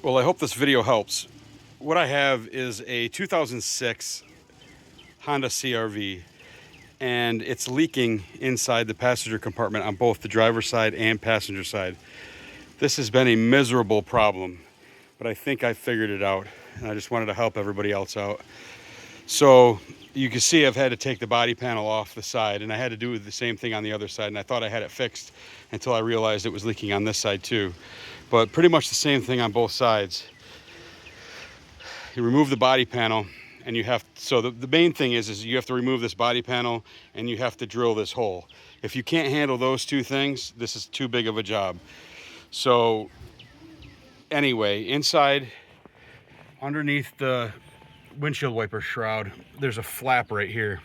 Well, I hope this video helps. What I have is a 2006 Honda CRV, and it's leaking inside the passenger compartment on both the driver's side and passenger side. This has been a miserable problem, but I think I figured it out, and I just wanted to help everybody else out. So you can see I've had to take the body panel off the side, and I had to do the same thing on the other side, and I thought I had it fixed until I realized it was leaking on this side too. But pretty much the same thing on both sides. You remove the body panel, and you have, so the main thing is you have to remove this body panel and you have to drill this hole. If you can't handle those two things, this is too big of a job. So anyway, inside, underneath the windshield wiper shroud, there's a flap right here.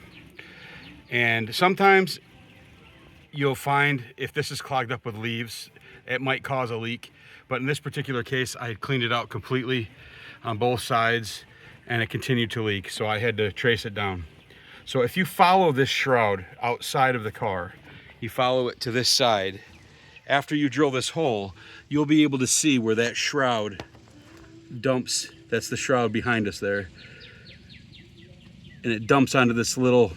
And sometimes you'll find if this is clogged up with leaves, it might cause a leak. But in this particular case, I had cleaned it out completely on both sides, and it continued to leak, so I had to trace it down. So if you follow this shroud outside of the car, you follow it to this side, after you drill this hole, you'll be able to see where that shroud dumps. That's the shroud behind us there. And it dumps onto this little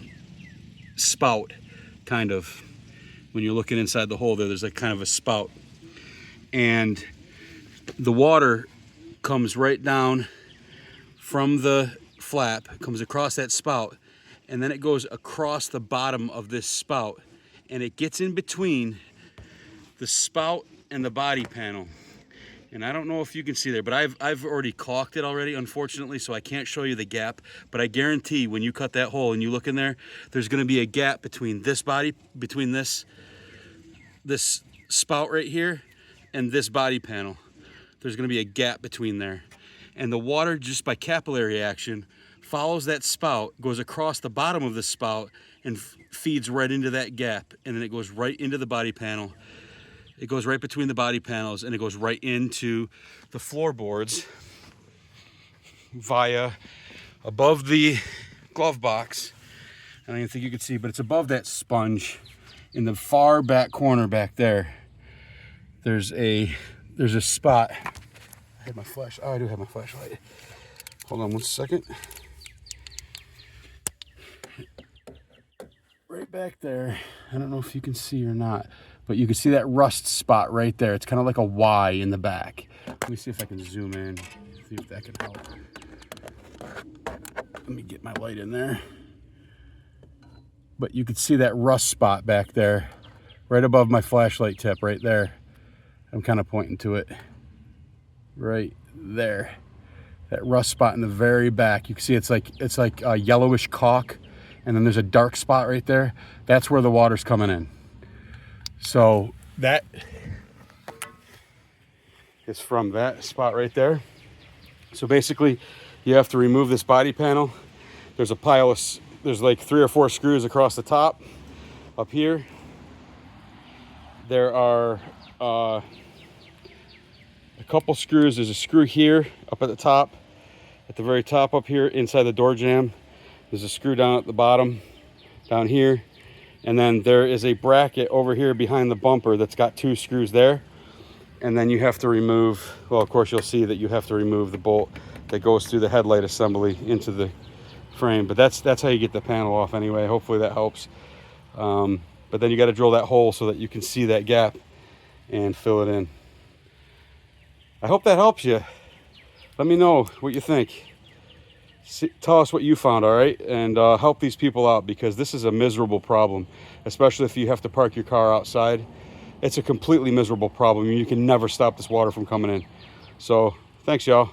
spout, kind of. When you're looking inside the hole there's like kind of a spout. And the water comes right down from the flap, comes across that spout, and then it goes across the bottom of this spout, and it gets in between the spout and the body panel. And I don't know if you can see there, but I've already caulked it already, unfortunately, so I can't show you the gap. But I guarantee when you cut that hole and you look in there, there's going to be a gap between this this spout right here and this body panel. There's going to be a gap between there. And the water, just by capillary action, follows that spout, goes across the bottom of the spout, and feeds right into that gap. And then it goes right into the body panel. It goes right between the body panels, and it goes right into the floorboards via above the glove box. I don't even think you can see, but it's above that sponge in the far back corner back there. There's a spot. I had my flash. Oh, I do have my flashlight. Hold on one second. Right back there. I don't know if you can see or not, but you can see that rust spot right there. It's kind of like a Y in the back. Let me see if I can zoom in, see if that can help. Let me get my light in there. But you can see that rust spot back there, right above my flashlight tip right there. I'm kind of pointing to it. Right there. That rust spot in the very back. You can see it's like a yellowish caulk, and then there's a dark spot right there. That's where the water's coming in. So that is from that spot right there. So basically you have to remove this body panel. There's a pile of, there's like 3 or 4 screws across the top up here. There are a couple screws. There's a screw here up at the top, at the very top up here inside the door jamb. There's a screw down at the bottom down here, and then there is a bracket over here behind the bumper that's got 2 screws there. And then you have to remove, well, of course you'll see that you have to remove the bolt that goes through the headlight assembly into the frame. But that's how you get the panel off anyway. Hopefully that helps. But then you got to drill that hole so that you can see that gap and fill it in. I hope that helps you. Let me know what you think. Tell us what you found, all right? And help these people out, because this is a miserable problem, especially if you have to park your car outside. It's a completely miserable problem. You can never stop this water from coming in. So thanks, y'all.